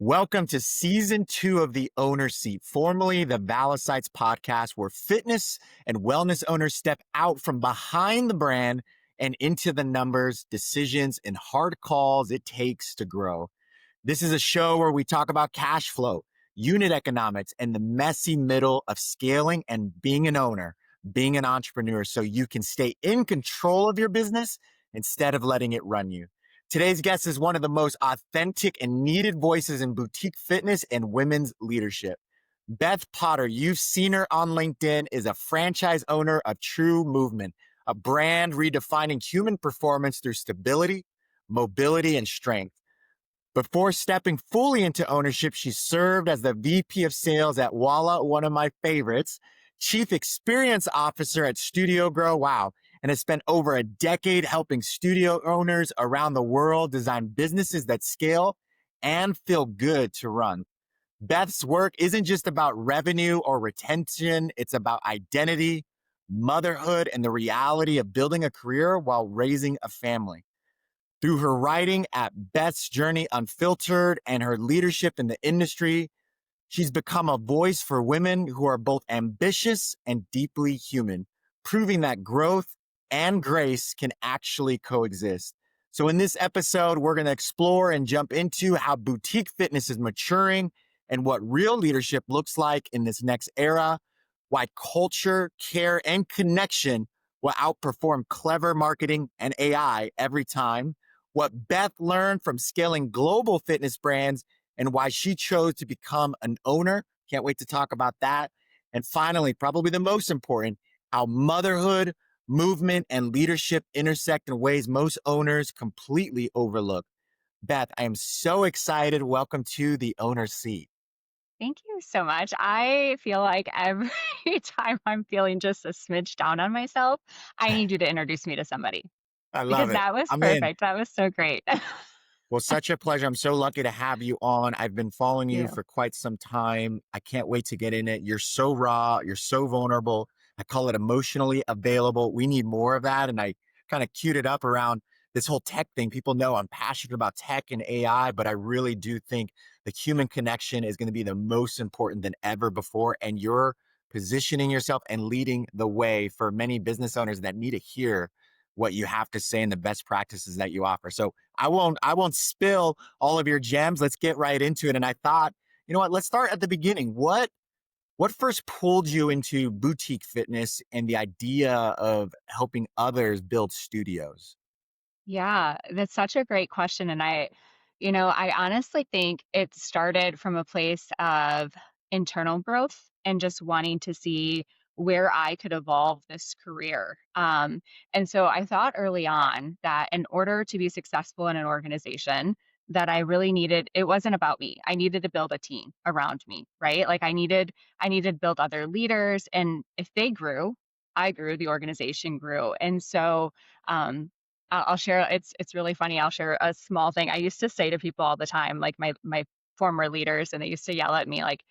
Welcome to season 2 of The Owner Seat, formerly the Valisights podcast, where fitness and wellness owners step out from behind the brand and into the numbers, decisions, and hard calls it takes to grow. This is a show where we talk about cash flow, unit economics, and the messy middle of scaling and being an owner, being an entrepreneur, so you can stay in control of your business instead of letting it run you. Today's guest is one of the most authentic and needed voices in boutique fitness and women's leadership. Beth Potter, you've seen her on LinkedIn, is a franchise owner of True Movement, a brand redefining human performance through stability, mobility, and strength. Before stepping fully into ownership, she served as the VP of sales at Walla, one of my favorites, chief experience officer at Studio Grow, wow, and has spent over a decade helping studio owners around the world design businesses that scale and feel good to run. Beth's work isn't just about revenue or retention. It's about identity, motherhood, and the reality of building a career while raising a family. Through her writing at Beth's Journey Unfiltered and her leadership in the industry, she's become a voice for women who are both ambitious and deeply human, proving that growth and grace can actually coexist. So in this episode, we're going to explore and jump into how boutique fitness is maturing and what real leadership looks like in this next era, why culture, care, and connection will outperform clever marketing and AI every time, what Beth learned from scaling global fitness brands, and why she chose to become an owner. Can't wait to talk about that. And finally, probably the most important, how motherhood, movement, and leadership intersect in ways most owners completely overlook. Beth, I am so excited. Welcome to The Owner Seat. Thank you so much. I feel like every time I'm feeling just a smidge down on myself, I need you to introduce me to somebody I love because it. that was I'm in. perfect. That was so great. Thank Well, such a pleasure. I'm so lucky to have you on. I've been following you you. for quite some time. I can't wait to get in it. You're so raw. You're so vulnerable. I call it emotionally available. We need more of that. And I kind of queued it up around this whole tech thing. People know I'm passionate about tech and AI, but I really do think the human connection is going to be the most important than ever before. And you're positioning yourself and leading the way for many business owners that need to hear what you have to say and the best practices that you offer. So I won't spill all of your gems. Let's get right into it. And I thought, you know what, let's start at the beginning. What first pulled you into boutique fitness and the idea of helping others build studios? Yeah, that's such a great question. And I honestly think it started from a place of internal growth and just wanting to see where I could evolve this career. And so I thought early on that in order to be successful in an organization, that I really needed, it wasn't about me. I needed to build a team around me, right? Like I needed to build other leaders. And if they grew, I grew, the organization grew. And so I'll share. It's really funny. I'll share a small thing. I used to say to people all the time, like my former leaders, and they used to yell at me, like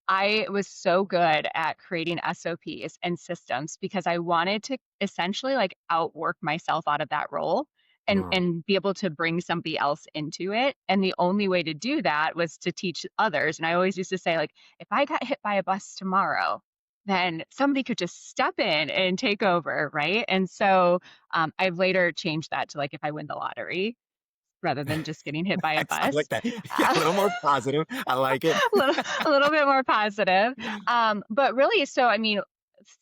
I was so good at creating SOPs and systems because I wanted to essentially like outwork myself out of that role and Mm. and be able to bring somebody else into it. And the only way to do that was to teach others. And I always used to say, like, if I got hit by a bus tomorrow, then somebody could just step in and take over, right? And so I've later changed that to like if I win the lottery rather than just getting hit by a I like bus. that. Yeah, a Uh, little more positive. I like it. a little bit more positive. But really, so I mean,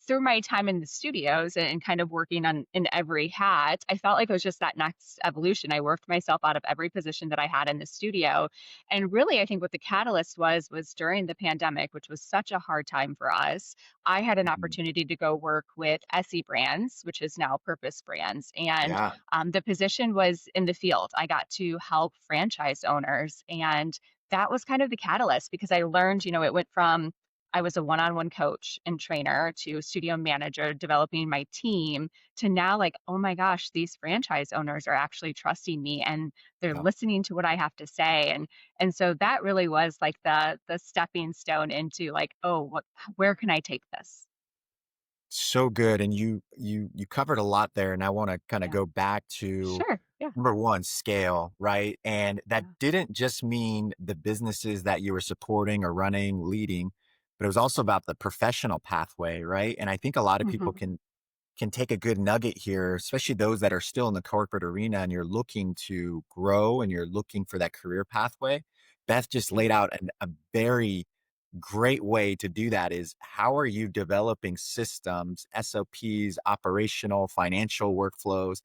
through my time in the studios and kind of working on in every hat, I felt like it was just that next evolution. I worked myself out of every position that I had in the studio. And really, I think what the catalyst was during the pandemic, which was such a hard time for us. I had an Mhm. opportunity to go work with SE Brands, which is now Purpose Brands. And Yeah. the position was in the field. I got to help franchise owners. And that was kind of the catalyst because I learned, it went from I was a one-on-one coach and trainer to studio manager, developing my team to now like, oh my gosh, these franchise owners are actually trusting me and they're Yeah. listening to what I have to say. And so that really was like the stepping stone into like, oh, where can I take this? So good. And you covered a lot there. And I want to kind of Yeah. go back to Sure. Yeah. Number one, scale, right? And that Yeah. didn't just mean the businesses that you were supporting or running, leading, but it was also about the professional pathway, right? And I think a lot of people Mhm. can take a good nugget here, especially those that are still in the corporate arena and you're looking to grow and you're looking for that career pathway. Beth just laid Yeah. out a very great way to do that is how are you developing systems, SOPs, operational, financial workflows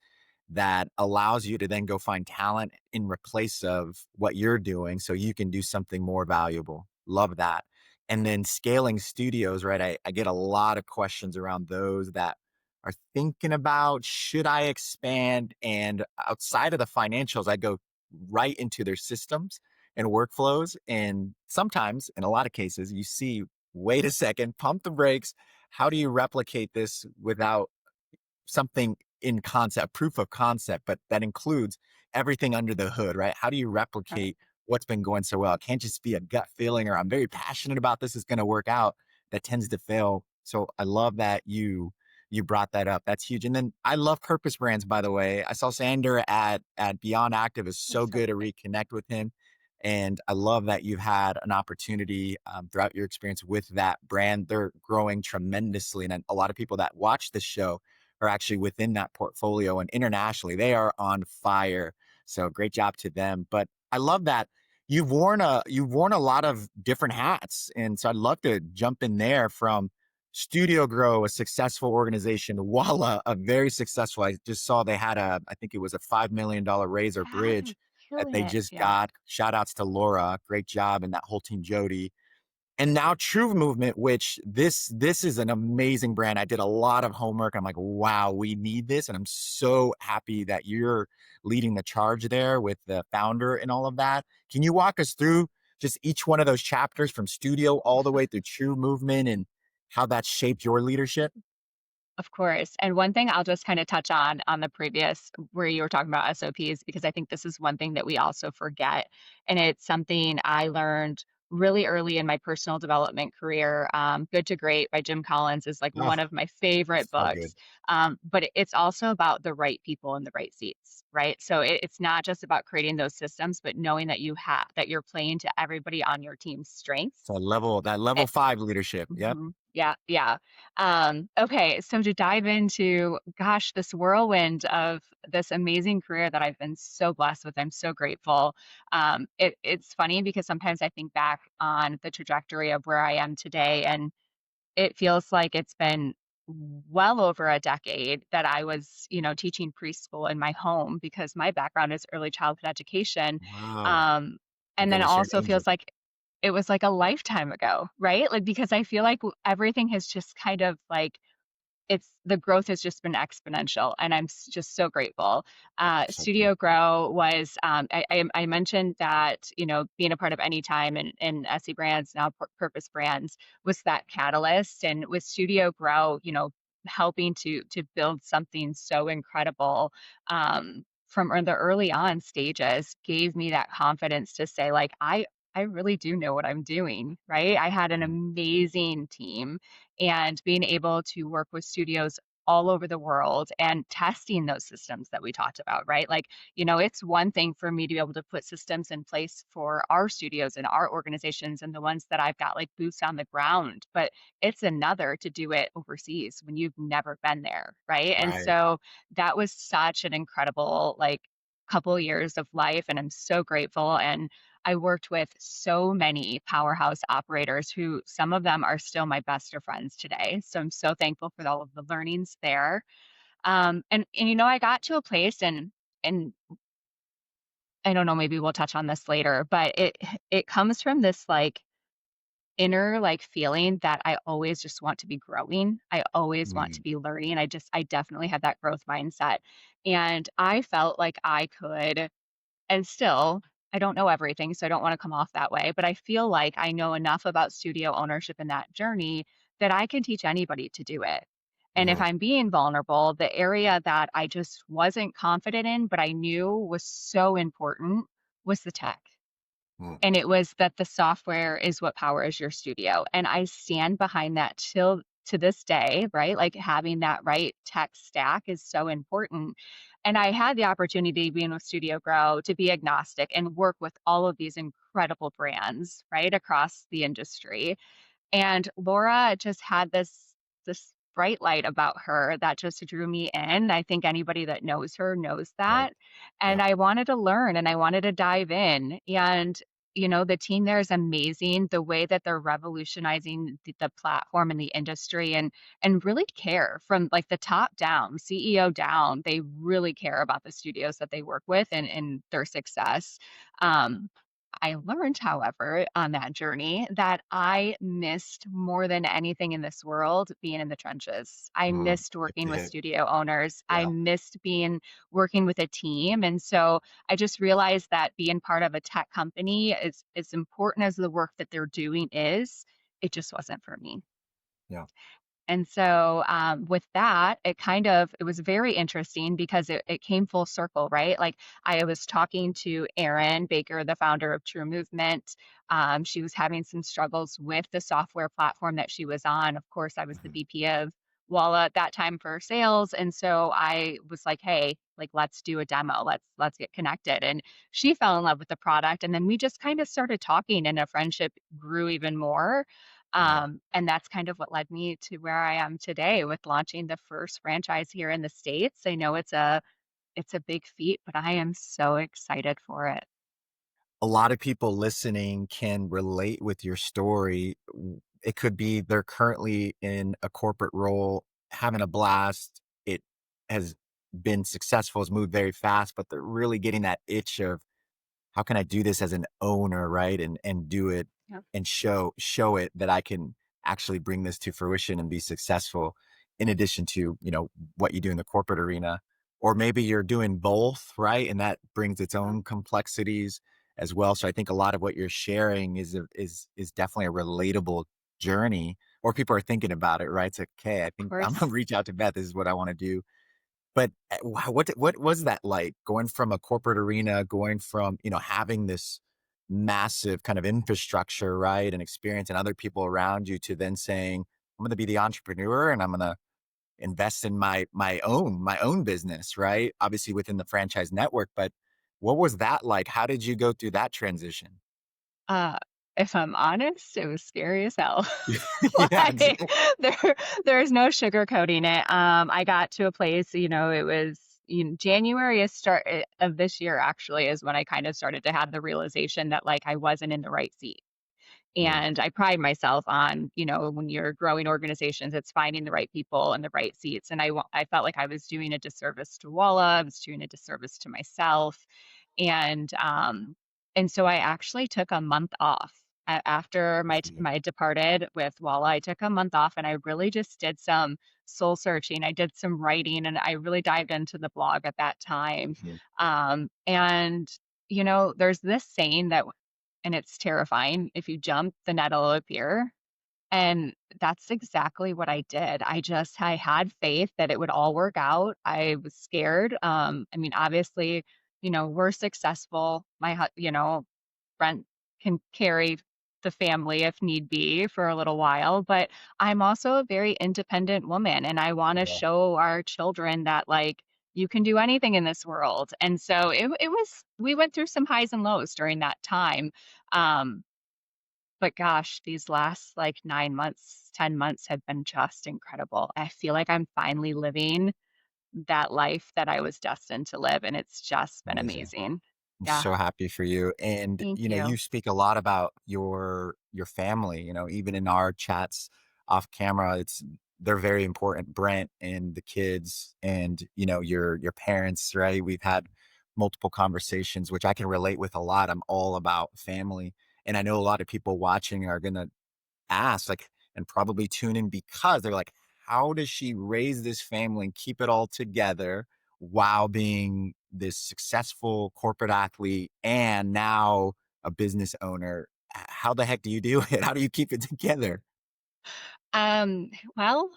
that allows you to then go find talent in replace of what you're doing so you can do something more valuable. Love that. And then scaling studios, right? I get a lot of questions around those that are thinking about should I expand? And outside of the financials, I go right into their systems and workflows. And sometimes, in a lot of cases, you see, wait a second, pump the brakes. How do you replicate this without something in concept, proof of concept, but that includes everything under the hood, right? How do you Right. replicate what's been going so well? It can't just be a gut feeling or I'm very passionate about this is going to work out. That tends to fail. So I love that you brought that up. That's huge. And then I love purpose brands, by the way. I saw Sander at Beyond Active is so That's so good to great. reconnect with him. And I love that you've had an opportunity throughout your experience with that brand. They're growing tremendously. And a lot of people that watch this show are actually within that portfolio and internationally they are on fire. So great job to them. But I love that you've worn a lot of different hats. And so I'd love to jump in there from Studio Grow, a successful organization, Walla, a very successful. I just saw they had I think it was a $5 million raise or Yeah, bridge they're that killing they it. just Yeah. got. Shout outs to Laura. Great job. And that whole team, Jody. And now True Movement, which this is an amazing brand. I did a lot of homework. I'm like, wow, we need this. And I'm so happy that you're leading the charge there with the founder and all of that. Can you walk us through just each one of those chapters from studio all the way through True Movement and how that's shaped your leadership? Of course. And one thing I'll just kind of touch on the previous where you were talking about SOPs, because I think this is one thing that we also forget. And it's something I learned really early in my personal development career. Good to Great by Jim Collins is like Oh, one of my favorite so good. books. But it's also about the right people in the right seats, right? So it's not just about creating those systems, but knowing that that you're playing to everybody on your team's strengths. So that level 5 leadership. Yep. Mhm. Yeah, yeah. Okay, so to dive into, gosh, this whirlwind of this amazing career that I've been so blessed with, I'm so grateful. It's funny because sometimes I think back on the trajectory of where I am today, and it feels like it's been well over a decade that I was, teaching preschool in my home because my background is early childhood education. Wow. Um, I and feel then like it we share an also angel. feels like it was like a lifetime ago, right? Like, because I feel like everything has just kind of like it's the growth has just been exponential, and I'm just so grateful. So good. Studio Grow was I mentioned that being a part of Anytime and SE Brands now Purpose Brands was that catalyst, and with Studio Grow, helping to build something so incredible from the early on stages gave me that confidence to say like I really do know what I'm doing, right? I had an Mm, amazing team and being able to work with studios all over the world and testing those systems that we talked about, right? Like, it's one thing for me to be able to put systems in place for our studios and our organizations and the ones that I've got like boots on the ground, but it's another to do it overseas when you've never been there, right? And right. so that was such an incredible, like, couple years of life. And I'm so grateful. And I worked with so many powerhouse operators who some of them are still my best of friends today. So I'm so thankful for all of the learnings there. And I got to a place and I don't know, maybe we'll touch on this later, but it comes from this like inner like feeling that I always just want to be growing. I always want to Mm, be learning. I definitely had that growth mindset. And I felt like I could and still, I don't know everything, so I don't wanna come off that way, but I feel like I know enough about studio ownership and that journey that I can teach anybody to do it. And if mhm, I'm being vulnerable, the area that I just wasn't confident in, but I knew was so important was the tech. mm. And it was that the software is what powers your studio, and I stand behind that to this day, right? Like having that right tech stack is so important. And I had the opportunity being with Studio Grow to be agnostic and work with all of these incredible brands, right, across the industry. And Laura just had this bright light about her that just drew me in. I think anybody that knows her knows Right. that. And Yeah. I wanted to learn and I wanted to dive in. And the team there is amazing. The way that they're revolutionizing the platform and the industry and really care from like the top down, CEO down. They really care about the studios that they work with and their success. Um, I learned, however, on that journey that I missed more than anything in this world being in the trenches. I missed Good working to with hear. studio owners. I Yeah. missed being working with a team. And so I just realized that being part of a tech company is as important as the work that they're doing is, it just wasn't for me. Yeah. And so with that, it was very interesting because it came full circle, right? Like I was talking to Erin Baker, the founder of True Movement. She was having some struggles with the software platform that she was on. Of course, I was the Mhm. VP of Walla at that time for sales. And so I was like, hey, like let's do a demo. Let's get connected. And she fell in love with the product. And then we just kind of started talking and a friendship grew even more. Yeah. And that's kind of what led me to where I am today with launching the first franchise here in the States. I know it's a big feat, but I am so excited for it. A lot of people listening can relate with your story. It could be they're currently in a corporate role, having a blast. It has been successful, has moved very fast, but they're really getting that itch of how can I do this as an owner, right? And do it Yep. and show it that I can actually bring this to fruition and be successful in addition to, what you do in the corporate arena. Or maybe you're doing both, right? And that brings its Of own complexities as well. So I think a lot of what you're sharing is definitely a relatable journey, or people are thinking about it, right? It's like, okay, I think I'm gonna course. reach out to Beth. This is what I want to do. But, wow, what was that like going from a corporate arena, going from, having this massive kind of infrastructure, right, and experience and other people around you to then saying, "I'm gonna be the entrepreneur and I'm gonna invest in my own business," right? Obviously within the franchise network, but what was that like? How did you go through that transition? Uh, if I'm honest, it was scary as hell. Yeah, Like there there's no sugarcoating it. I got to a place, it was January is start of this year actually is when I kind of started to have the realization that like I wasn't in the right seat. mm, And I pride myself on, when you're growing organizations, it's finding the right people and the right seats. And I felt like I was doing a disservice to Walla, I was doing a disservice to myself. And um, and so I actually took a month off after my departed with Walla. I took a month off and I really just did some soul searching. I did some writing and I really dived into the blog at that time. mhm, And there's this saying that and it's terrifying. If you jump, the net will appear. And that's exactly what I did. I had faith that it would all work out. I was scared. I mean, obviously, we're successful. Brent can carry the family if need be for a little while, but I'm also a very independent woman and I want to yeah, show our children that like you can do anything in this world. And so we went through some highs and lows during that time. Um, but gosh, these last like 9 months, 10 months have been just incredible. I feel like I'm finally living that life that I was destined to live, and it's just been amazing. amazing. I'm Yeah, so happy for you. And, thank you you. speak a lot about your family, even in our chats off camera, they're very important. Brent and the kids and, your parents, right? We've had multiple conversations, which I can relate with a lot. I'm all about family. And I know a lot of people watching are gonna ask, like, and probably tune in because they're like, how does she raise this family and keep it all together while being this successful corporate athlete and now a business owner? How the heck do you do it? How do you keep it together? Well,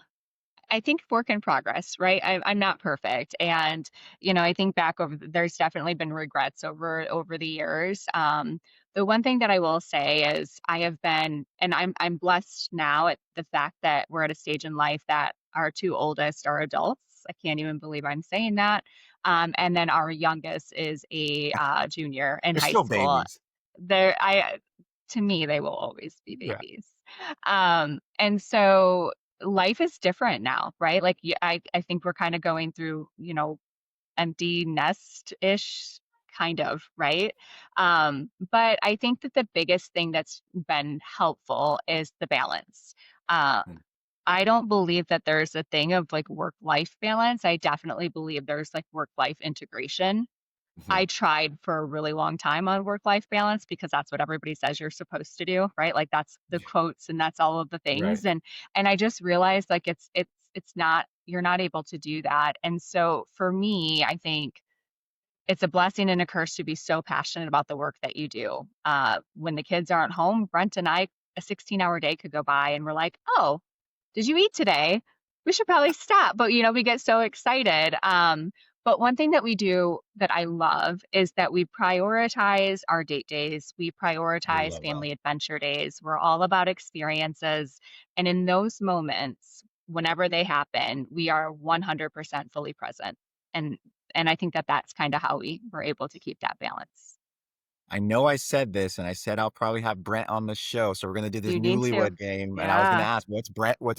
I think work in progress, right? I'm not perfect, and I think back over. There's definitely been regrets over the years, The one thing that I will say is I have been, and I'm blessed now at the fact that we're at a stage in life that our two oldest are adults. I can't even believe I'm saying that. And then our youngest is a junior in They're high still school. babies. To me, they will always be Yeah. babies. And so life is different now, right? Like I think we're kind of going through, empty nest-ish kind of, right? But I think that the biggest thing that's been helpful is the balance. Um, Mm, I don't believe that there's a thing of like work-life balance. I definitely believe there's like work-life integration. mhm. I tried for a really long time on work-life balance because that's what everybody says you're supposed to do, right? Like that's the quotes and that's all of the Right. things. And I just realized like it's not, you're not able to do that. And so for me, I think it's a blessing and a curse to be so passionate about the work that you do. When the kids aren't home, Brent and I, a 16-hour day could go by and we're like, oh, did you eat today? We should probably stop. But, we get so excited. But one thing that we do that I love is that we prioritize our date days. We I prioritize love that. family adventure days. We're all about experiences. And in those moments, whenever they happen, we are 100% fully present. And and I think that that's kind of how we were able to keep that balance. I know I said this, and I said I'll probably have Brent on the show, so we're gonna do this You need to. newlywed game, and I was gonna Yeah. ask, what's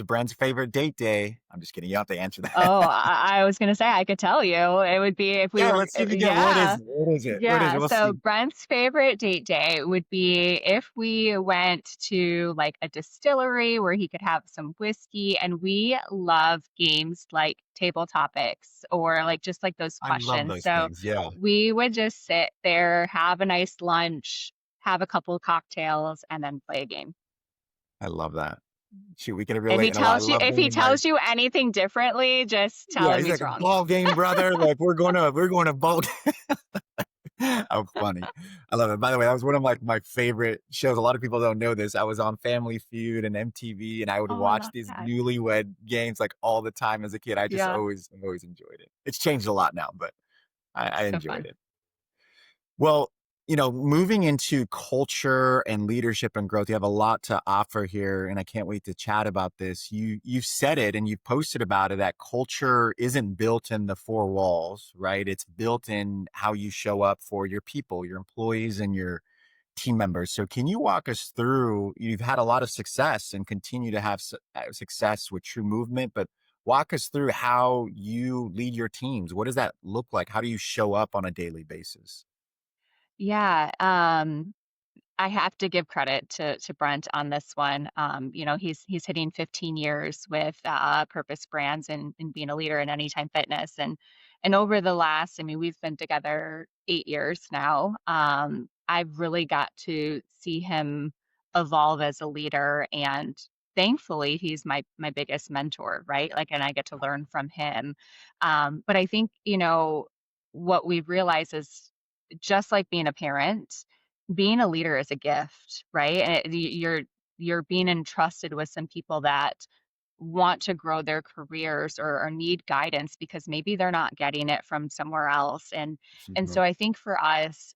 Brent's favorite date day? I'm just kidding, you don't have to answer Oh, that. I was gonna say I could tell you. It would be if we Yeah, were, let's see if you get what is yeah. it? What is it? What is it? Yeah, We'll so see. Brent's favorite date day would be if we went to like a distillery where he could have some whiskey, and we love games like table topics or like just like those I love questions. those So things, yeah. we would just sit there, have a nice lunch, have a couple cocktails, and then play a game. I love that. Shoot, we can If relate he in a lot. I tells you love if he bringing my tells you anything differently, just tell yeah, him he's he's like, "A wrong. ball game, brother, like, we're going to ball." How funny. I love it. By the way, that was one of, like, my favorite shows. A lot of people don't know this. I was on Family Feud and MTV, and I would Oh, I watch love these that. newlywed games, like, all the time as a kid. I just Yeah, always enjoyed it. It's changed a lot now, but I so enjoyed fun. it. Well, moving into culture and leadership and growth, you have a lot to offer here, and I can't wait to chat about this. You've said it and you've posted about it that culture isn't built in the four walls, right? It's built in how you show up for your people, your employees, and your team members. So, can you walk us through? You've had a lot of success and continue to have success with True Movement, but walk us through how you lead your teams. What does that look like? How do you show up on a daily basis? Yeah, I have to give credit to Brent on this one. He's hitting 15 years with Purpose Brands and being a leader in Anytime Fitness, and over the last, I mean, we've been together 8 years now. I've really got to see him evolve as a leader, and thankfully, he's my biggest mentor, right? Like, and I get to learn from him. But I think what we've realized is just like being a parent, being a leader is a gift, right? And you're being entrusted with some people that want to grow their careers or need guidance because maybe they're not getting it from somewhere else. And so Mhm. I think for us,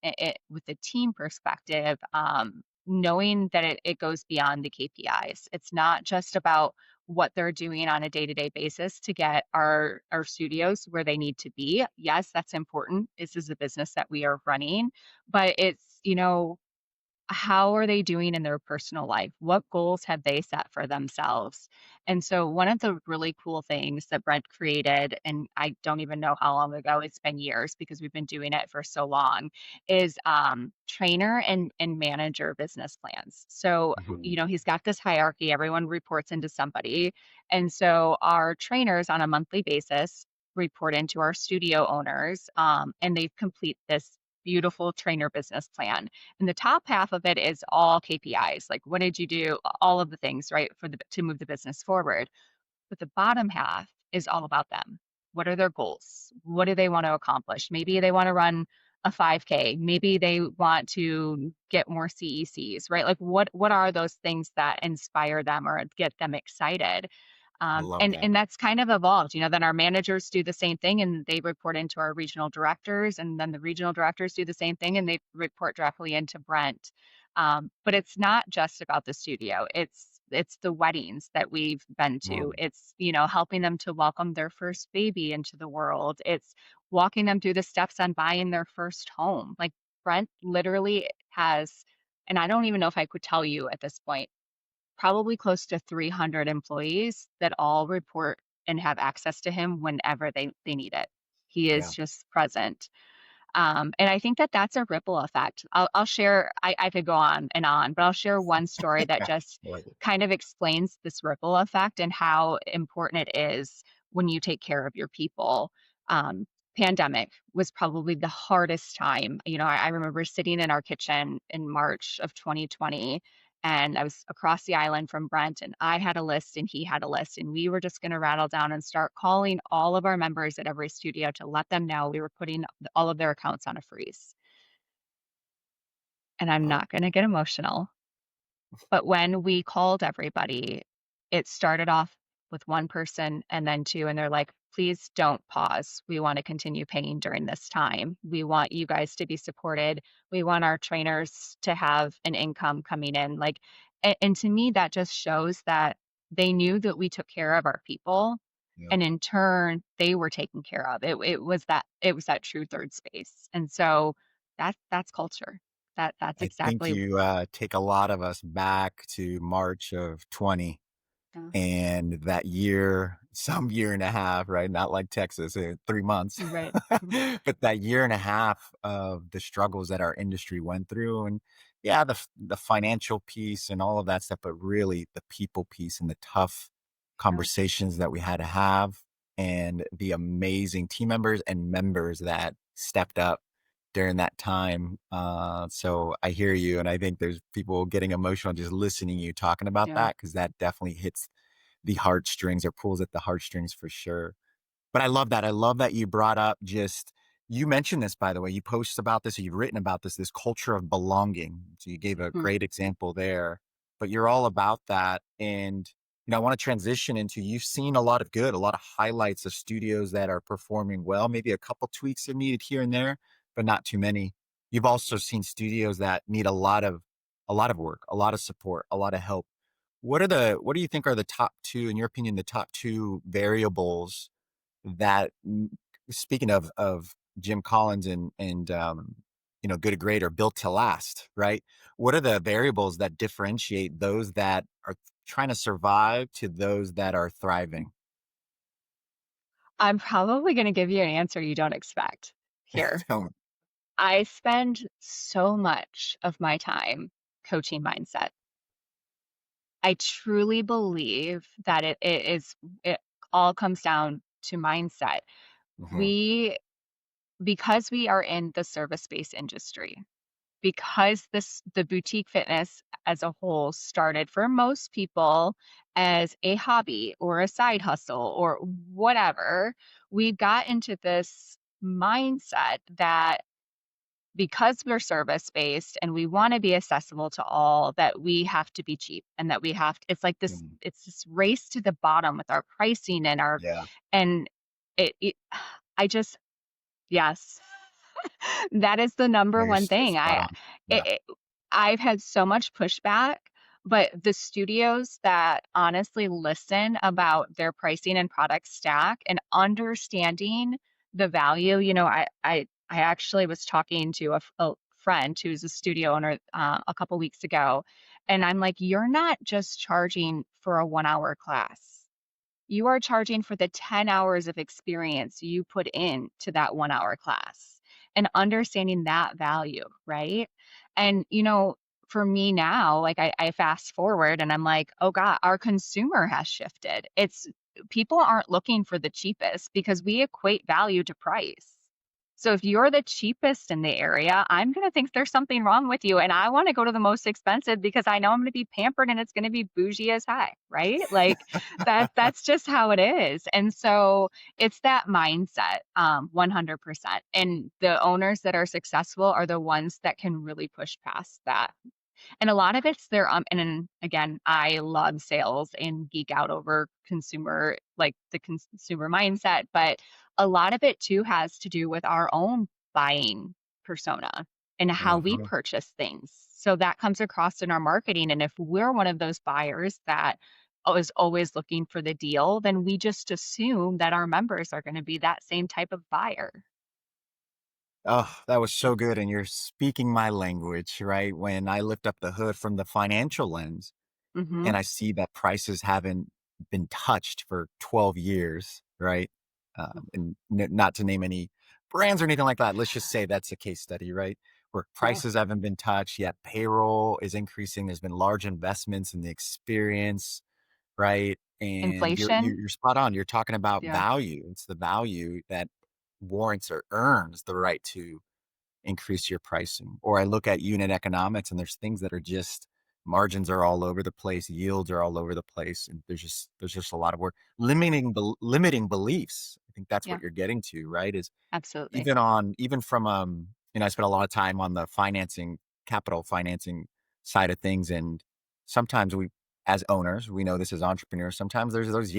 with the team perspective, knowing that it goes beyond the KPIs. It's not just about what they're doing on a day-to-day basis to get our studios where they need to be. Yes, that's important. This is a business that we are running, but it's, how are they doing in their personal life? What goals have they set for themselves? And so, one of the really cool things that Brent created, and I don't even know how long ago, it's been years because we've been doing it for so long, is trainer and manager business plans. So, Mhm. he's got this hierarchy, everyone reports into somebody. And so, our trainers on a monthly basis report into our studio owners, and they complete this beautiful trainer business plan, and the top half of it is all KPIs, like what did you do, all of the things, right, to move the business forward. But the bottom half is all about them. What are their goals? What do they want to accomplish? Maybe they want to run a 5K. Maybe they want to get more CECs, right? Like what are those things that inspire them or get them excited? I love And that. that's kind of evolved. Then our managers do the same thing and they report into our regional directors, and then the regional directors do the same thing and they report directly into Brent. But it's not just about the studio. It's the weddings that we've been to. Mm, It's, helping them to welcome their first baby into the world. It's walking them through the steps on buying their first home. Like Brent literally has, and I don't even know if I could tell you at this point, probably close to 300 employees that all report and have access to him whenever they need it. He is yeah. just present. And I think that that's a ripple effect. I'll share, I could go on, but I'll share one story that just I like it. kind of explains this ripple effect and how important it is when you take care of your people. Um, Pandemic was probably the hardest time. I remember sitting in our kitchen in March of 2020, and I was across the island from Brent, and I had a list and he had a list, and we were just going to rattle down and start calling all of our members at every studio to let them know we were putting all of their accounts on a freeze. And I'm Oh, not going to get emotional, but when we called everybody, it started off with one person and then two, and they're like, please don't pause. We want to continue paying during this time. We want you guys to be supported. We want our trainers to have an income coming in. Like, and to me, that just shows that they knew that we took care of our people. yeah. And in turn, they were taken care of. It was that true third space. And so that's culture. That's I think exactly. you take a lot of us back to March of 20 Yeah, and that year, some year and a half, right? Not like Texas, 3 months, right. but that year and a half of the struggles that our industry went through. And yeah, the financial piece and all of that stuff, but really the people piece and the tough Yeah. conversations that we had to have and the amazing team members and members that stepped up during that time. So I hear you. And I think there's people getting emotional just listening to you talking about Yeah. that because that definitely hits the heartstrings or pulls at the heartstrings for sure. But I love that. I love that you brought up just you mentioned this, by the way. You post about this or you've written about this culture of belonging. So you gave a Mhm. great example there, but you're all about that. And I want to transition into you've seen a lot of good, a lot of highlights of studios that are performing well, maybe a couple tweaks are needed here and there, but not too many. You've also seen studios that need a lot of work, a lot of support, a lot of help. What do you think are the top two, in your opinion, the top two variables that speaking of Jim Collins and good to great or built to last, right? What are the variables that differentiate those that are trying to survive to those that are thriving? I'm probably gonna give you an answer you don't expect here. Tell me. I spend so much of my time coaching mindset. I truly believe that it all comes down to mindset. Mhm, We Because we are in the service-based industry, because the boutique fitness as a whole started for most people as a hobby or a side hustle or whatever, we got into this mindset that because we're service based and we want to be accessible to all, that we have to be cheap and that it's like this, mhm. it's this race to the bottom with our pricing and our, Yeah, and it I just, yes. That is the number no, one you're thing. spot on. Yeah. I've had so much pushback, but the studios that honestly listen about their pricing and product stack and understanding the value, I actually was talking to a friend who's a studio owner a couple weeks ago, and I'm like, you're not just charging for a 1 hour class. You are charging for the 10 hours of experience you put into that 1 hour class and understanding that value, right? And, for me now, like I fast forward and I'm like, oh God, our consumer has shifted. People aren't looking for the cheapest because we equate value to price. So if you're the cheapest in the area, I'm going to think there's something wrong with you. And I want to go to the most expensive because I know I'm going to be pampered and it's going to be bougie as heck, right? Like that's just how it is. And so it's that mindset, 100%. And the owners that are successful are the ones that can really push past that. And a lot of it's their and then again, I love sales and geek out over consumer, like the consumer mindset, but a lot of it too has to do with our own buying persona and how we Mhm. purchase things. So that comes across in our marketing. And if we're one of those buyers that is always looking for the deal, then we just assume that our members are going to be that same type of buyer. Oh, that was so good, and you're speaking my language, right? When I lift up the hood from the financial lens Hmm. and I see that prices haven't been touched for 12 years, right? And not to name any brands or anything like that. Let's just say that's a case study, right? Where Yeah. prices haven't been touched, yet payroll is increasing. There's been large investments in the experience, right? And Inflation. you're spot on. You're talking about Yeah. value. It's the value that warrants or earns the right to increase your pricing. Or I look at unit economics and there's things that are just margins are all over the place, yields are all over the place, and there's just a lot of work. Limiting beliefs. I think that's Yeah. what you're getting to, right? Is Absolutely. even from I spent a lot of time on the capital financing side of things, and sometimes we as owners, we know this as entrepreneurs, sometimes there's those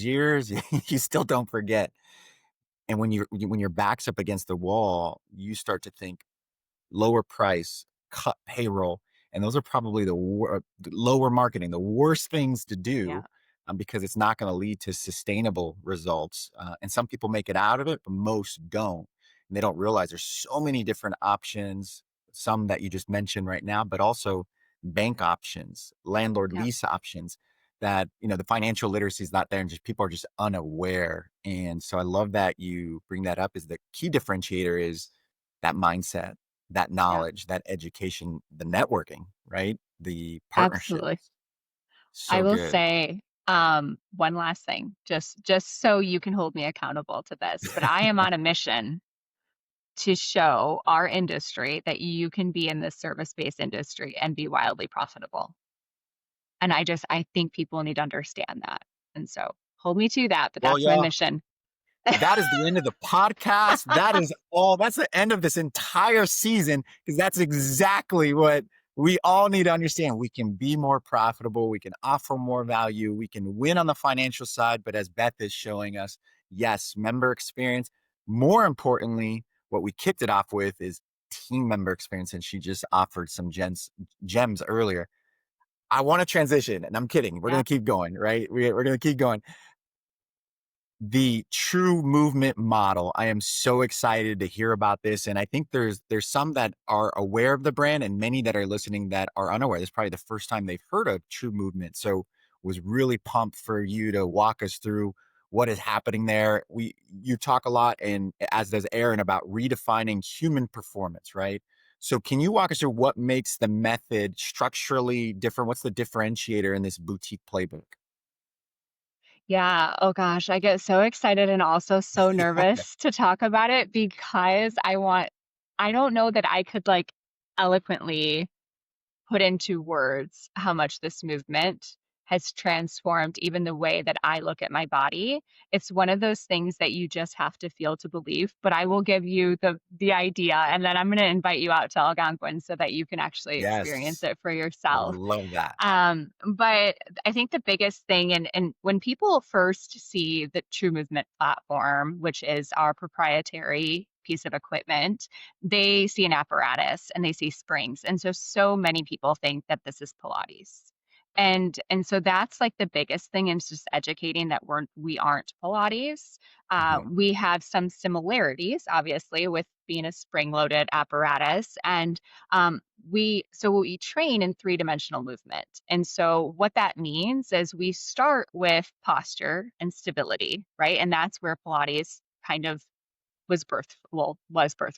years you still don't forget. And when your back's up against the wall, you start to think lower price, cut payroll, and those are probably lower marketing, the worst things to do, Yeah. because it's not gonna lead to sustainable results, and some people make it out of it, but most don't, and they don't realize there's so many different options, some that you just mentioned right now, but also bank options, landlord Yeah. lease options that, the financial literacy is not there and just people are just unaware, and so I love that you bring that up. Is the key differentiator is that mindset, that Yeah. knowledge, that education, the networking, right? The partnership. Absolutely. I So will good. say, one last thing, just so you can hold me accountable to this, but I am on a mission to show our industry that you can be in this service-based industry and be wildly profitable. And I think people need to understand that. And so hold me to that, but Well, that's my yeah, mission. that is the end of the podcast. That's the end of this entire season because that's exactly what we all need to understand. We can be more profitable, we can offer more value, we can win on the financial side. But as Beth is showing us, yes, member experience. More importantly, what we kicked it off with is team member experience. And she just offered some gems earlier. I want to transition, and I'm kidding. We're Yeah. going to keep going, right? We're going to keep going. The true movement model. I am so excited to hear about this. And I think there's some that are aware of the brand and many that are listening that are unaware. This is probably the first time they've heard of true movement. So was really pumped for you to walk us through what is happening there. You talk a lot, and as does Aaron, about redefining human performance, right? So can you walk us through what makes the method structurally different? What's the differentiator in this boutique playbook? Yeah. Oh gosh, I get so excited and also so nervous to talk about it because I don't know that I could like eloquently put into words how much this movement has transformed even the way that I look at my body. It's one of those things that you just have to feel to believe, but I will give you the idea and then I'm going to invite you out to Algonquin so that you can actually experience Yes, it for I yourself. love that. But I think the biggest thing, and when people first see the True Movement platform, which is our proprietary piece of equipment, they see an apparatus and they see springs. And so many people think that this is Pilates. And so that's like the biggest thing is just educating that we aren't Pilates. Mhm. We have some similarities, obviously, with being a spring-loaded apparatus, and we train in three-dimensional movement. And so what that means is we start with posture and stability, right? And that's where Pilates kind of was birthed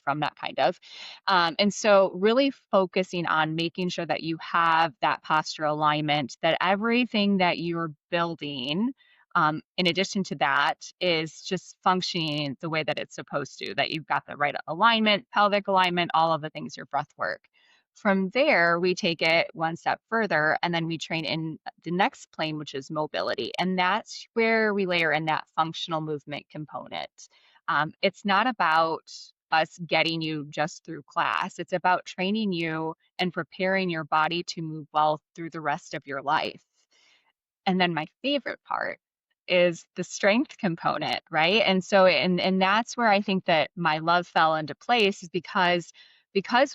from that kind of. And so really focusing on making sure that you have that posture alignment, that everything that you're building, in addition to that, is just functioning the way that it's supposed to, that you've got the right alignment, pelvic alignment, all of the things, your breath work. From there, we take it one step further and then we train in the next plane, which is mobility. And that's where we layer in that functional movement component. It's not about us getting you just through class. It's about training you and preparing your body to move well through the rest of your life. And then my favorite part is the strength component, right? And that's where I think that my love fell into place, is because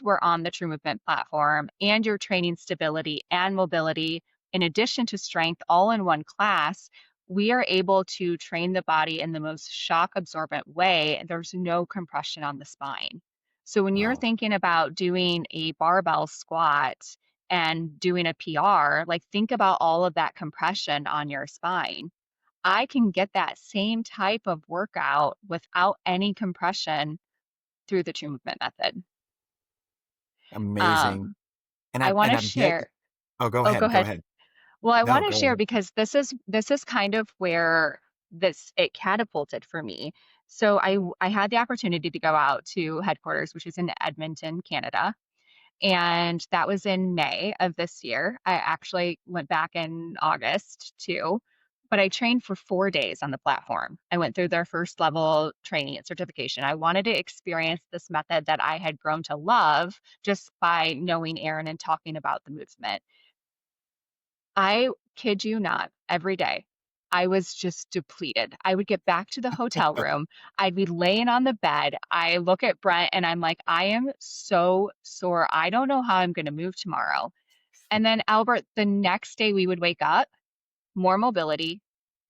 we're on the True Movement platform and you're training stability and mobility in addition to strength all in one class. We are able to train the body in the most shock absorbent way. There's no compression on the spine. So when you're Wow. thinking about doing a barbell squat and doing a PR, like, think about all of that compression on your spine. I can get that same type of workout without any compression through the True Movement method. Amazing. Um, I want to I'm getting. share. Oh, go Oh, go ahead. Go ahead. ahead. Well, I No, want to go share ahead. because this is kind of where this it catapulted for me. So I had the opportunity to go out to headquarters, which is in Edmonton, Canada. And that was in May of this year. I actually went back in August too, but I trained for 4 days on the platform. I went through their first level training and certification. I wanted to experience this method that I had grown to love just by knowing Aaron and talking about the movement. I kid you not, every day I was just depleted. I would get back to the hotel room. I'd be laying on the bed. I look at Brent and I'm like, I am so sore. I don't know how I'm going to move tomorrow. And then, Albert, the next day we would wake up, more mobility,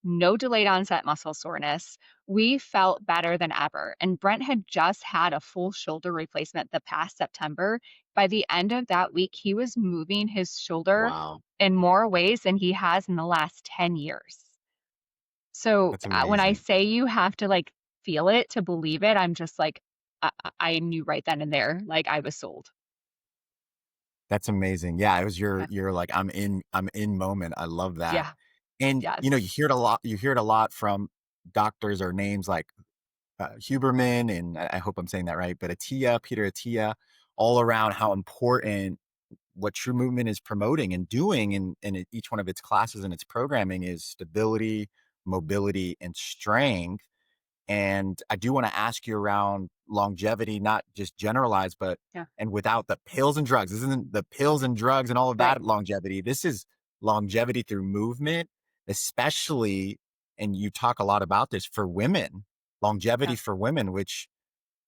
no delayed onset muscle soreness. We felt better than ever. And Brent had just had a full shoulder replacement the past September. By the end of that week, he was moving his shoulder Wow. in more ways than he has in the last 10 years. So That's when I amazing. say you have to like feel it to believe it, I'm just like, I knew right then and there, like I was sold. That's amazing. Yeah, it was Yeah. your like I'm in moment. I love that. Yeah. And you know, Yes. you hear it a lot from doctors or names like Huberman, and I hope I'm saying that right, but Peter Attia, all around how important what True Movement is promoting and doing in each one of its classes and its programming is stability, mobility, and strength. And I do want to ask you around longevity, not just generalized, but Yeah. and without the pills and drugs. This isn't the pills and drugs and all of Right. that longevity. This is longevity through movement, especially, and you talk a lot about this for women, longevity Yeah. for women, which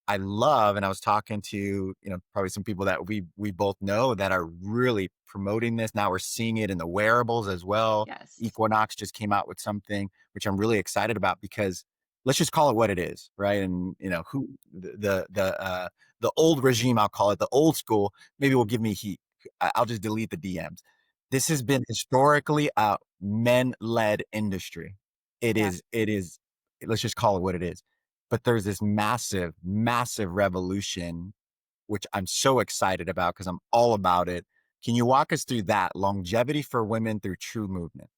I love. And I was talking to, probably some people that we both know that are really promoting this. Now we're seeing it in the wearables as well. Yes. Equinox just came out with something which I'm really excited about because let's just call it what it is, right? And who the old regime, I'll call it the old school, maybe will give me heat. I'll just delete the DMs. This has been historically a men-led industry. Yeah. It is, let's just call it what it is, but there's this massive, massive revolution, which I'm so excited about because I'm all about it. Can you walk us through that longevity for women through True Movement?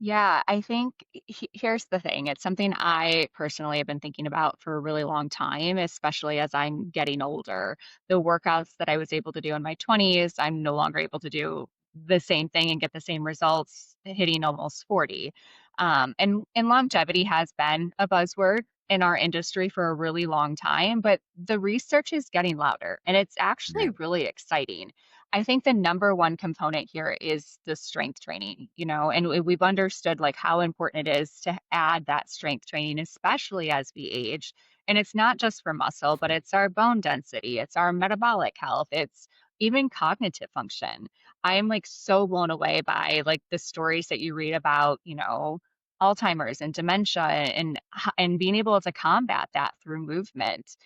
Yeah, I think here's the thing. It's something I personally have been thinking about for a really long time, especially as I'm getting older. The workouts that I was able to do in my 20s, I'm no longer able to do the same thing and get the same results hitting almost 40. And longevity has been a buzzword in our industry for a really long time, but the research is getting louder and it's actually Yeah. really exciting. I think the number one component here is the strength training, and we've understood like how important it is to add that strength training, especially as we age. And it's not just for muscle, but it's our bone density, it's our metabolic health, it's even cognitive function. I am like so blown away by like the stories that you read about, Alzheimer's and dementia and being able to combat that through movement.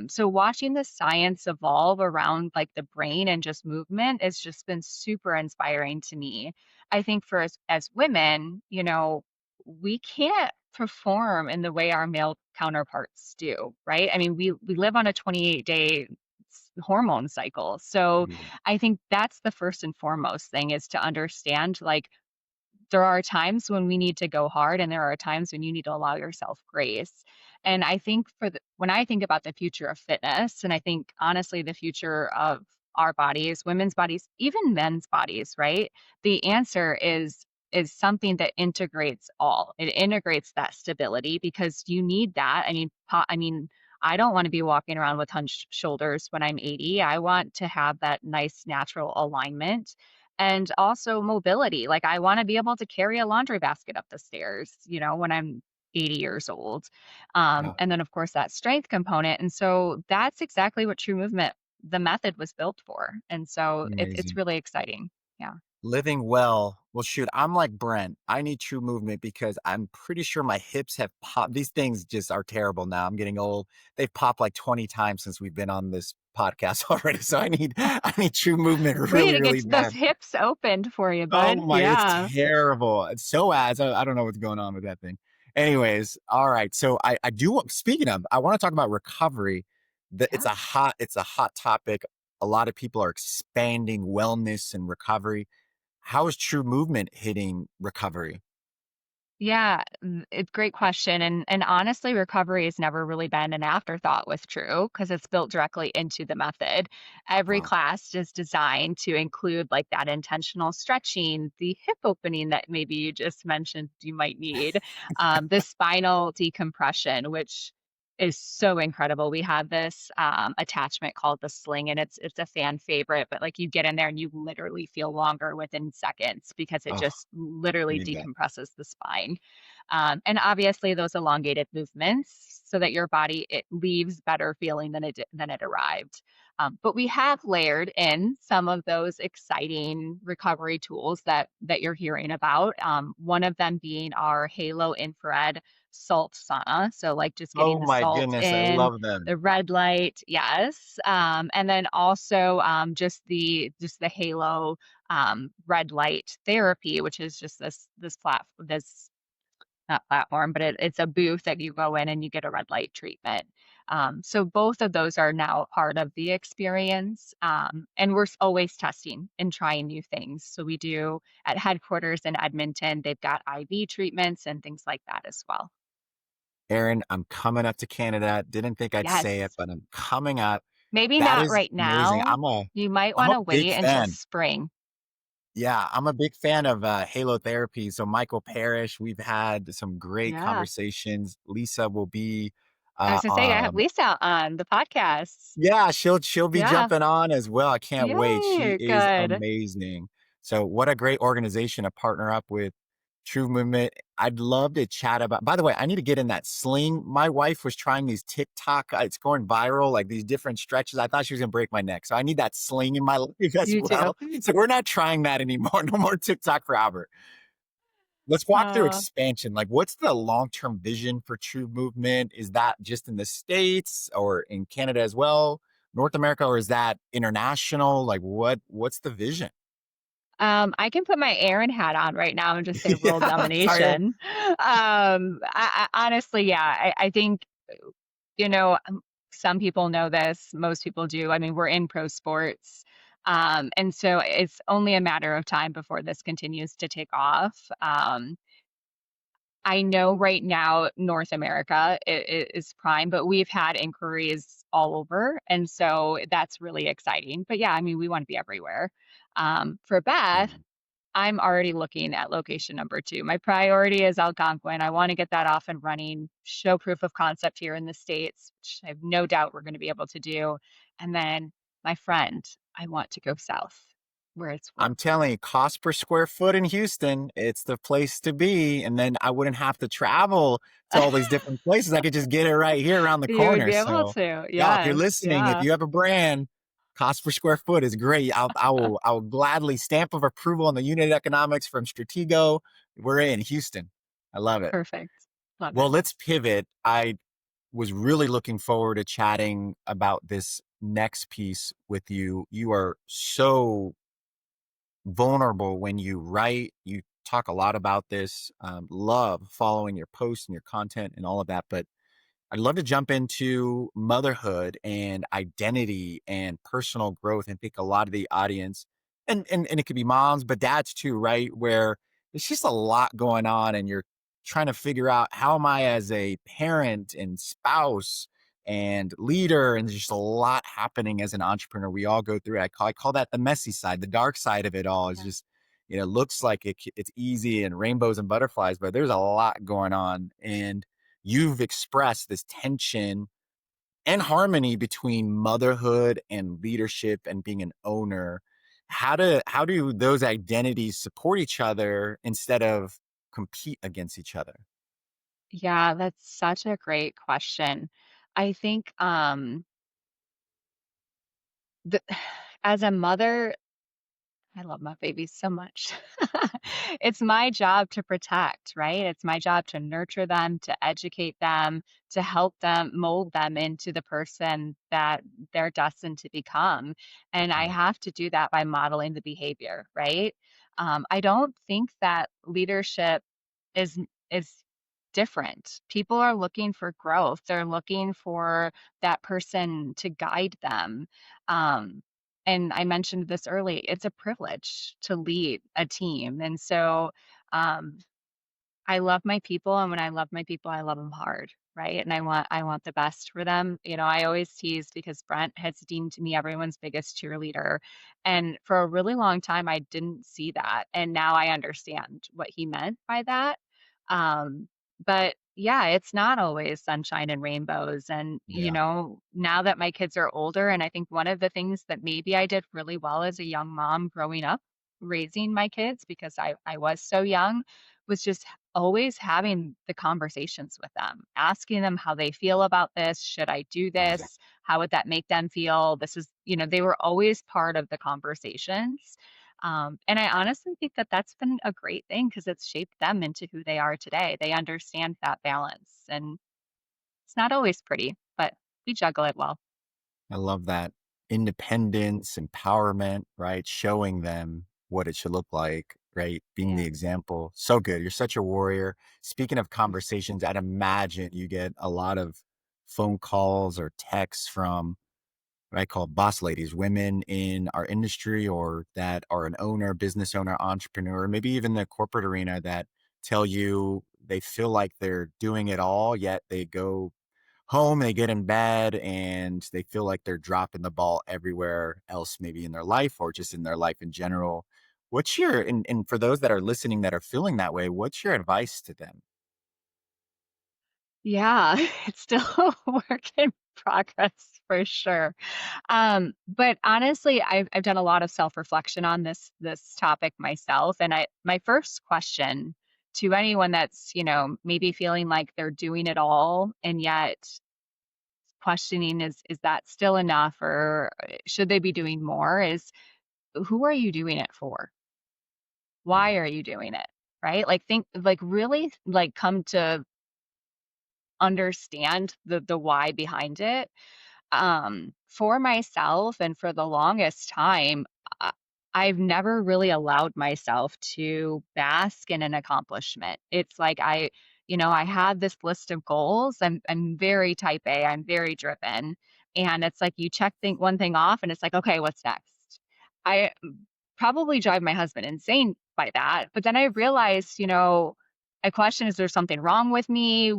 So watching the science evolve around like the brain and just movement has just been super inspiring to me. I think for us as women, we can't perform in the way our male counterparts do, right? I mean, we live on a 28-day hormone cycle. So Yeah. I think that's the first and foremost thing, is to understand like there are times when we need to go hard and there are times when you need to allow yourself grace. And I think when I think about the future of fitness, and I think honestly the future of our bodies, women's bodies, even men's bodies, right? The answer is something that integrates all. It integrates that stability because you need that. I mean, I don't want to be walking around with hunched shoulders when I'm 80. I want to have that nice natural alignment and also mobility. Like I want to be able to carry a laundry basket up the stairs, when I'm 80 years old. Yeah, And then, of course, that strength component. And so that's exactly what True Movement, the method was built for. And so it's amazing. really exciting. Yeah. Living well. Well, shoot, I'm like Brent. I need true movement because I'm pretty sure my hips have popped. These things just are terrible now. I'm getting old. They've popped like 20 times since we've been on this podcast already. So I need true movement We need really, to really get those bad. hips opened for you, Oh bud. my, it's Yeah. terrible. It's so ads. I don't know what's going on with that thing. Anyways, all right. So I do speaking of, I want to talk about recovery. Yeah. It's a hot topic. A lot of people are expanding wellness and recovery. How is true movement hitting recovery? Yeah, it's great question, and honestly, recovery has never really been an afterthought with True because it's built directly into the method. Every Wow. class is designed to include like that intentional stretching, the hip opening that maybe you just mentioned you might need, the spinal decompression, which is so incredible. We have this attachment called the sling, and it's a fan favorite. But like you get in there and you literally feel longer within seconds because it Oh, just literally need that. decompresses the spine. And obviously, those elongated movements so that your body it leaves better feeling than it arrived. But we have layered in some of those exciting recovery tools that you're hearing about. One of them being our Halo infrared salt sauna. So, like just getting Oh the my salt goodness, I in, love them. the red light, yes, and then also just the Halo red light therapy, which is just this not platform, but it's a booth that you go in and you get a red light treatment. So both of those are now a part of the experience, and we're always testing and trying new things. So we do at headquarters in Edmonton, they've got IV treatments and things like that as well. Aaron, I'm coming up to Canada. Didn't think I'd say it, Yes. but I'm coming up. Maybe That not is right amazing. now. You might I'm a wanna big wait until fan. spring. Yeah, I'm a big fan of Halo Therapy. So Michael Parrish, we've had some great Yeah. conversations. Lisa will be I uh, was gonna say, I have um, Lisa on the podcast. yeah, she'll be Yeah. jumping on as well. I can't wait. She Yay, is good. amazing. So what a great organization to partner up with True Movement. I'd love to chat about. By the way, I need to get in that sling. My wife was trying these TikTok. It's going viral, like these different stretches. I thought she was gonna break my neck, so I need that sling in my life as You too. well. So we're not trying that anymore. No more TikTok for Albert. Let's walk through Uh, expansion. Like, what's the long term vision for True Movement? Is that just in the States or in Canada as well, North America, or is that international? Like, what's the vision? I can put my Aaron hat on right now and just say world Yeah, sorry. domination. I honestly, yeah, I think, you know, some people know this, most people do. I mean, we're in pro sports. And so it's only a matter of time before this continues to take off. I know right now North America is prime, but we've had inquiries all over, and so that's really exciting. But yeah, I mean, we want to be everywhere. For Beth, Yeah. I'm already looking at location number 2. My priority is Algonquin. I want to get that off and running, show proof of concept here in the States, which I have no doubt we're going to be able to do. And then my friend, I want to go south where it's I'm warm. telling you, cost per square foot in Houston, it's the place to be. And then I wouldn't have to travel to all these different places. I could just get it right here around the You would corner. be able So, to. y'all, if you're Yes. listening, if Yeah. you have a brand, cost per square foot is great. I will gladly stamp of approval on the unit economics from Stratego. We're in Houston. I love it. Perfect. Love Well, it. let's pivot. I was really looking forward to chatting about this next piece with you. You are so vulnerable when you write. You talk a lot about this. Love following your posts and your content and all of that. But I'd love to jump into motherhood and identity and personal growth. And think a lot of the audience, and it could be moms, but dads too, right? Where there's just a lot going on, and you're trying to figure out how am I as a parent and spouse and leader, and there's just a lot happening as an entrepreneur. We all go through it. I call that the messy side, the dark side of it all. Is Yeah. just looks like it's easy and rainbows and butterflies, but there's a lot going on, and you've expressed this tension and harmony between motherhood and leadership and being an owner. How do those identities support each other instead of compete against each other? Yeah, that's such a great question. I think the as a mother, I love my babies so much. It's my job to protect, right? It's my job to nurture them, to educate them, to help them mold them into the person that they're destined to become. And I Mm, have to do that by modeling the behavior, right? I don't think that leadership is is different. People are looking for growth. They're looking for that person to guide them. Um, and I mentioned this early, it's a privilege to lead a team. And so um, I love my people, and when I love my people, I love them hard, right? And I want the best for them. I always tease because Brent has deemed me everyone's biggest cheerleader, and for a really long time I didn't see that, and now I understand what he meant by that. Um, but yeah, it's not always sunshine and rainbows. And yeah. now that my kids are older, and I think one of the things that maybe I did really well as a young mom growing up, raising my kids because I was so young, was just always having the conversations with them, asking them how they feel about this. Should I do Yeah. this? How would that make them feel? They were always part of the conversations. And I honestly think that that's been a great thing because it's shaped them into who they are today. They understand that balance, and it's not always pretty, but we juggle it well. I love that independence, empowerment, right? Showing them what it should look like, right? Being Yeah. the example. So good. You're such a warrior. Speaking of conversations, I'd imagine you get a lot of phone calls or texts from what I call boss ladies, women in our industry or that are an owner, business owner, entrepreneur, maybe even the corporate arena that tell you they feel like they're doing it all, yet they go home, they get in bed, and they feel like they're dropping the ball everywhere else, maybe in their life or just in their life in general. And for those that are listening that are feeling that way, what's your advice to them? Yeah, it's still a work in progress for sure. But honestly, I've done a lot of self-reflection on this topic myself. And my first question to anyone that's, maybe feeling like they're doing it all and yet questioning is that still enough, or should they be doing more, is who are you doing it for? Yeah, Why are you doing it? Right? Like think like really like come to understand the why behind it. For myself and for the longest time, I I've never really allowed myself to bask in an accomplishment. It's like I have this list of goals. I'm very type A. I'm very driven. And it's like you check one thing off and it's like, okay, what's next? I probably drive my husband insane by that. But then I realized, I question, is there something wrong with me?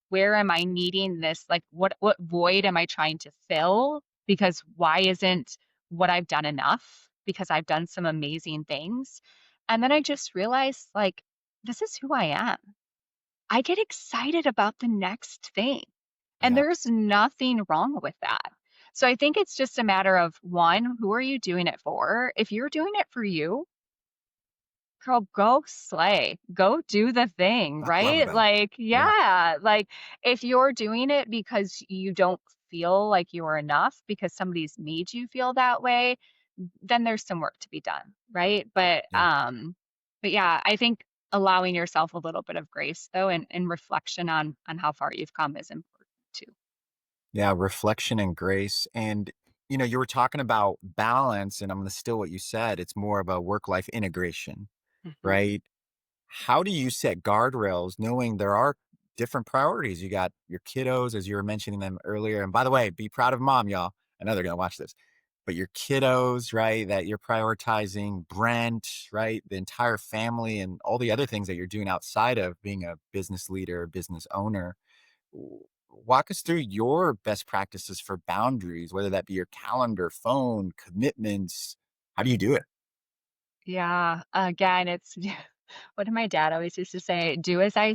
Where am I needing this? Like what void am I trying to fill? Because why isn't what I've done enough? Because I've done some amazing things. And then I just realized like this is who I am. I get excited about the next thing. And yeah, there's nothing wrong with that. So I think it's just a matter of one, who are you doing it for? If you're doing it for you, girl, go slay. Go do the thing, I love right? that. Like, Yeah, yeah, like if you're doing it because you don't feel like you are enough because somebody's made you feel that way, then there's some work to be done, right? yeah. But yeah, I think allowing yourself a little bit of grace though and reflection on how far you've come is important too. Yeah, reflection and grace. And, you were talking about balance, and I'm going to steal what you said. It's more of a work life integration, Mhm. right? How do you set guardrails knowing there are different priorities? You got your kiddos, as you were mentioning them earlier. And by the way, be proud of mom, y'all. I know they're going to watch this, but your kiddos, right, that you're prioritizing, Brent, right, the entire family, and all the other things that you're doing outside of being a business leader, business owner. Walk us through your best practices for boundaries, whether that be your calendar, phone, commitments. How do you do it? Yeah, again, what did my dad always used to say? Do as I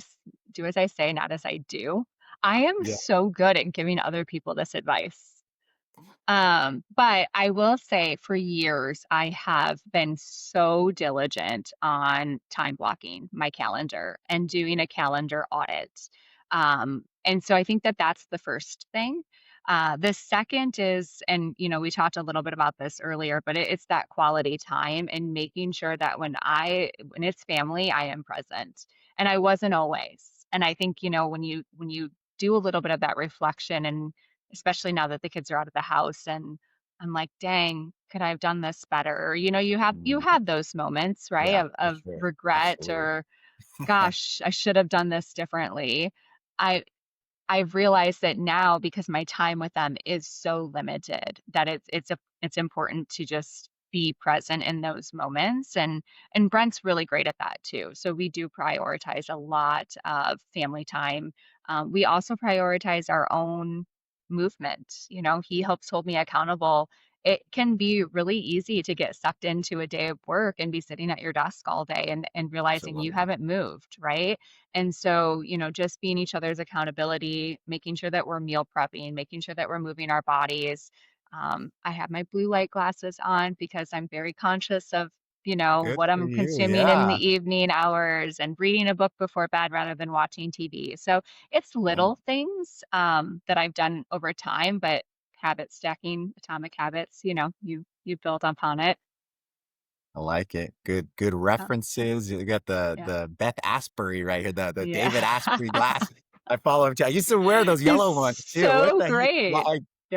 say, not as I do. I am Yeah. so good at giving other people this advice. But I will say for years, I have been so diligent on time blocking my calendar and doing a calendar audit. And so I think that that's the first thing. The second is, and we talked a little bit about this earlier, but it's that quality time and making sure that when it's family, I am present. And I wasn't always. And I think, when you do a little bit of that reflection, and especially now that the kids are out of the house, and I'm like, "Dang, could I have done this better?" Or, you Mm, have those moments, right, yeah, for of sure. regret, Absolutely. or, "Gosh, I should have done this differently." I I've realized that now, because my time with them is so limited, that it's important to just be present in those moments, and Brent's really great at that too. So we do prioritize a lot of family time. We also prioritize our own movement. He helps hold me accountable. It can be really easy to get sucked into a day of work and be sitting at your desk all day, and realizing you Absolutely. haven't moved, right? And so, just being each other's accountability, making sure that we're meal prepping, making sure that we're moving our bodies. I have my blue light glasses on because I'm very conscious of, Good what for I'm you. consuming in the Yeah. evening hours, and reading a book before bed rather than watching TV. So it's Yeah. little things that I've done over time, but habit stacking, atomic habits, you build upon it. I like it. Good Uh, references. You got the yeah. the Beth Asprey right here, the Yeah. David Asprey glasses. I follow him too. I used to wear those He's yellow ones too. What so the heck? great.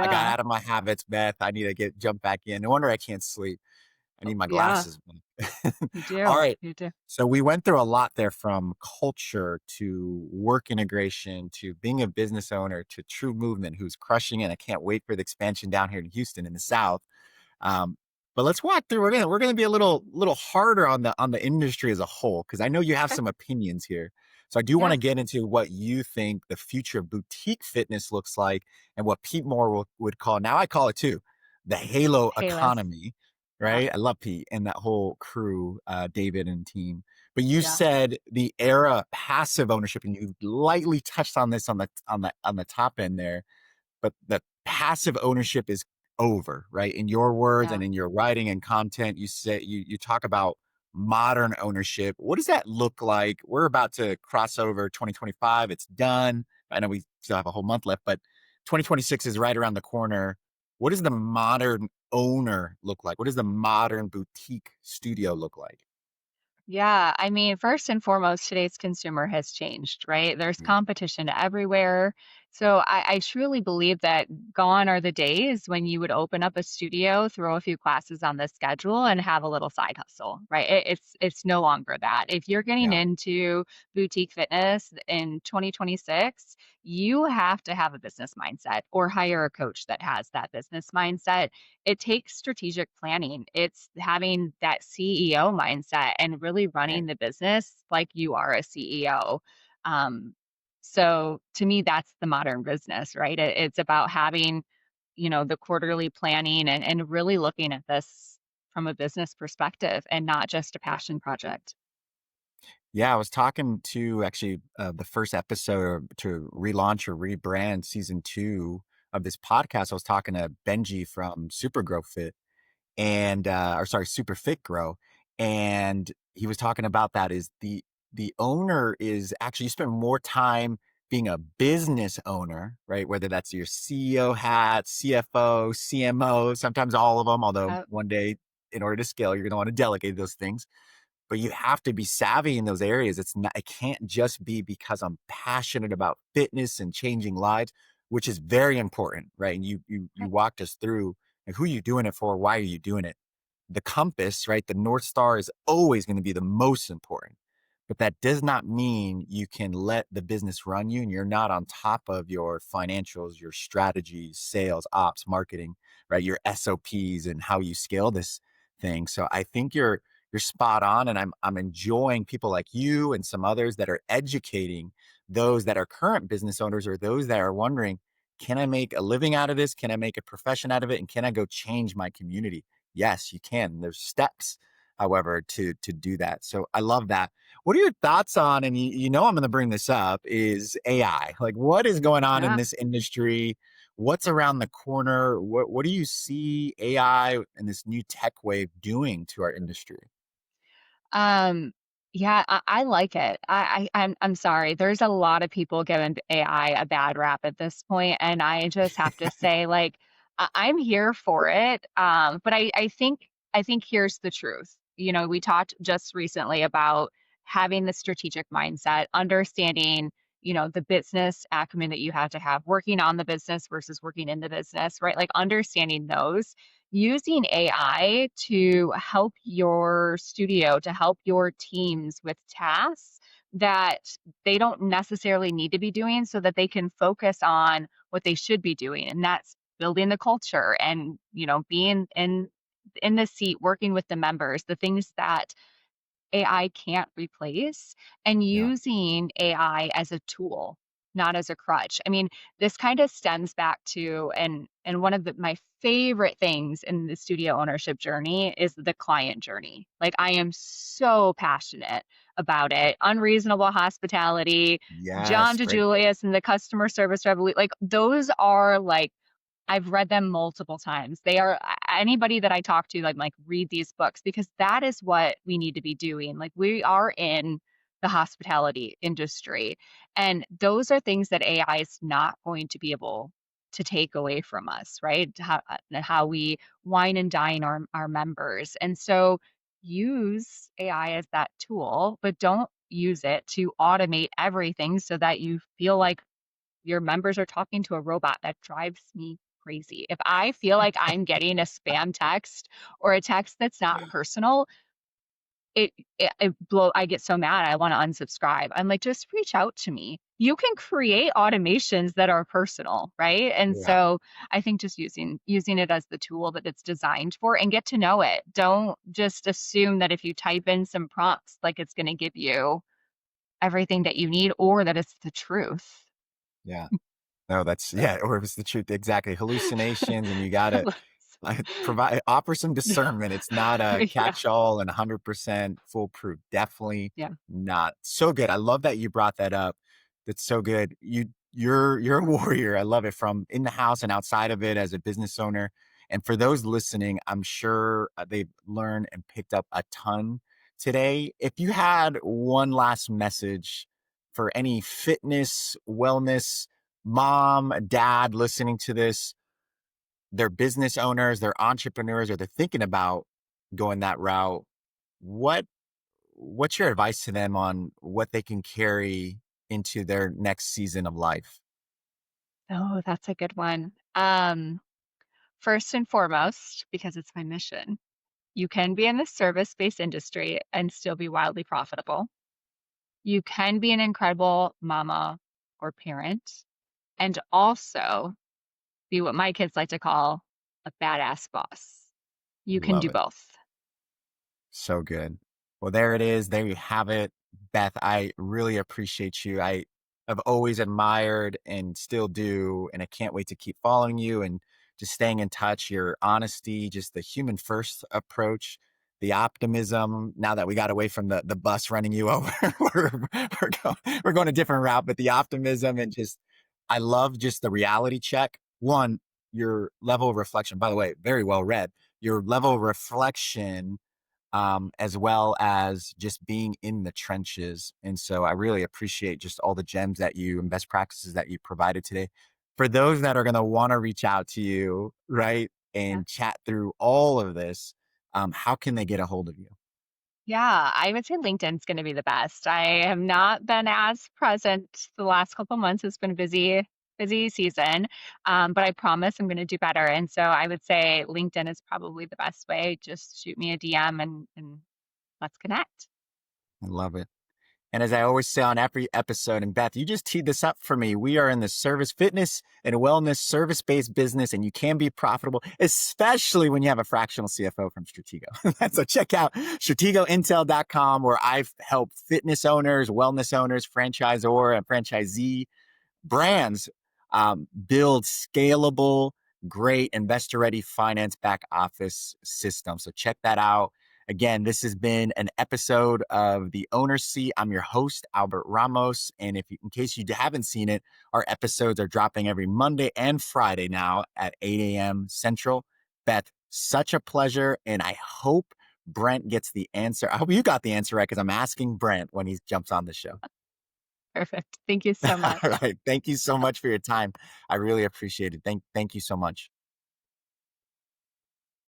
I got Yeah. out of my habits, Beth. I need to get jump back in. No wonder I can't sleep. I need my Yeah, glasses. you All do, right. you do. So we went through a lot there, from culture to work integration to being a business owner to true movement who's crushing it. I can't wait for the expansion down here in Houston in the South. Um, but let's walk through. We're gonna be a little harder on the industry as a whole, because I know you have Okay. some opinions here. So I do want Yeah, to get into what you think the future of boutique fitness looks like, and what Pete Moore would call, now I call it too, the halo Payless. economy. Yeah, Right? I love Pete and that whole crew, David and team. But you yeah, said the era of passive ownership, and you lightly touched on this on the top end there, but the passive ownership is over, right? In your words yeah. and in your writing and content, you say you talk about modern ownership. What does that look like? We're about to cross over 2025. It's done. I know we still have a whole month left, but 2026 is right around the corner. What does the modern owner look like? What does the modern boutique studio look like? Yeah, I mean, first and foremost, today's consumer has changed, right? There's Mm, competition everywhere. So I truly believe that gone are the days when you would open up a studio, throw a few classes on the schedule, and have a little side hustle, right? It's no longer that. If you're getting yeah. into boutique fitness in 2026, you have to have a business mindset or hire a coach that has that business mindset. It takes strategic planning. It's having that CEO mindset and really running Right. the business like you are a CEO. Um, so to me, that's the modern business, right? It's about having, the quarterly planning, and really looking at this from a business perspective and not just a passion project. Yeah, I was talking to actually the first episode to relaunch or rebrand season two of this podcast. I was talking to Benji from Super Grow Fit, and or sorry, Super Fit Grow, and he was talking about that is the owner is actually, you spend more time being a business owner, right? Whether that's your CEO hat, CFO, CMO, sometimes all of them. Although Uh, one day, in order to scale, you're going to want to delegate those things, but you have to be savvy in those areas. It can't just be because I'm passionate about fitness and changing lives, which is very important, right? And you right, walked us through, like, who are you doing it for? Why are you doing it? The compass, right? The North Star is always going to be the most important. But that does not mean you can let the business run you and you're not on top of your financials, your strategies, sales, ops, marketing, right? Your SOPs and how you scale this thing. So I think you're spot on, and I'm enjoying people like you and some others that are educating those that are current business owners, or those that are wondering, can I make a living out of this? Can I make a profession out of it? And can I go change my community? Yes, you can. There's steps. however, to do that. So I love that. What are your thoughts on, and you know I'm going to bring this up, is AI? Like, what is going on in Yeah. this industry? What's around the corner? What do you see AI and this new tech wave doing to our industry? Um, yeah, I like it. I'm sorry. There's a lot of people giving AI a bad rap at this point, and I just have to say, like, I'm here for it. But I think here's the truth. We talked just recently about having the strategic mindset, understanding, the business acumen that you have to have, working on the business versus working in the business, right? Like understanding those using AI to help your studio, to help your teams with tasks that they don't necessarily need to be doing so that they can focus on what they should be doing. And that's building the culture and, being in the seat, working with the members, the things that AI can't replace, and Yeah. using AI as a tool, not as a crutch. I mean, this kind of stems back to and one of my favorite things in the studio ownership journey is the client journey. Like I am so passionate about it. Unreasonable hospitality, John Yes. to Great. Julius and the customer service revolution. Like those are like I've read them multiple times. They are anybody that I talk to, like, read these books because that is what we need to be doing. Like, we are in the hospitality industry, and those are things that AI is not going to be able to take away from us, right? How we wine and dine our members. And so use AI as that tool, but don't use it to automate everything so that you feel like your members are talking to a robot. That drives me crazy. If I feel like I'm getting a spam text or a text that's not personal, I get so mad. I want to unsubscribe. I'm like, just reach out to me. You can create automations that are personal, right? And Yeah. so I think just using it as the tool that it's designed for and get to know it. Don't just assume that if you type in some prompts, like it's going to give you everything that you need or that it's the truth. Yeah. No, that's yeah, or it was the truth. Exactly. Hallucinations, and you gotta offer some discernment. It's not a Yeah. catch-all and 100% foolproof. Definitely Yeah. not. So good. I love that you brought that up. That's so good. You're a warrior. I love it, from in the house and outside of it as a business owner. And for those listening, I'm sure they've learned and picked up a ton today. If you had one last message for any fitness, wellness, mom, dad listening to this, they're business owners, they're entrepreneurs, or they're thinking about going that route, what what's your advice to them on what they can carry into their next season of life? Oh, that's a good one. First and foremost, because it's my mission, you can be in the service-based industry and still be wildly profitable. You can be an incredible mama or parent and also be what my kids like to call a badass boss. You can Love do it. both. So good. Well, there it is. There you have it. Beth, I really appreciate you. I have always admired and still do. And I can't wait to keep following you and just staying in touch. Your honesty, just the human first approach, the optimism. Now that we got away from the bus running you over, we're going a different route, but the optimism and just, I love just the reality check. One, your level of reflection, by the way, very well read. Your level of reflection, as well as just being in the trenches. And so I really appreciate just all the gems that you and best practices that you provided today. For those that are going to want to reach out to you, right, Yeah. and chat through all of this, how can they get a hold of you? Yeah, I would say LinkedIn's going to be the best. I have not been as present the last couple months. It's been a busy season, but I promise I'm going to do better. And so I would say LinkedIn is probably the best way. Just shoot me a DM and let's connect. I love it. And as I always say on every episode, and Beth, you just teed this up for me. We are in the service, fitness, and wellness service based business, and you can be profitable, especially when you have a fractional CFO from Stratego. So check out strategointel.com, where I've helped fitness owners, wellness owners, franchisor, and franchisee brands build scalable, great investor ready finance back office systems. So check that out. Again, this has been an episode of The Owner Seat. I'm your host, Albert Ramos. And in case you haven't seen it, our episodes are dropping every Monday and Friday now at 8 a.m. Central. Beth, such a pleasure. And I hope Brent gets the answer. I hope you got the answer right because I'm asking Brent when he jumps on the show. Perfect. Thank you so All much. right. Thank you so much for your time. I really appreciate it. Thank you so much.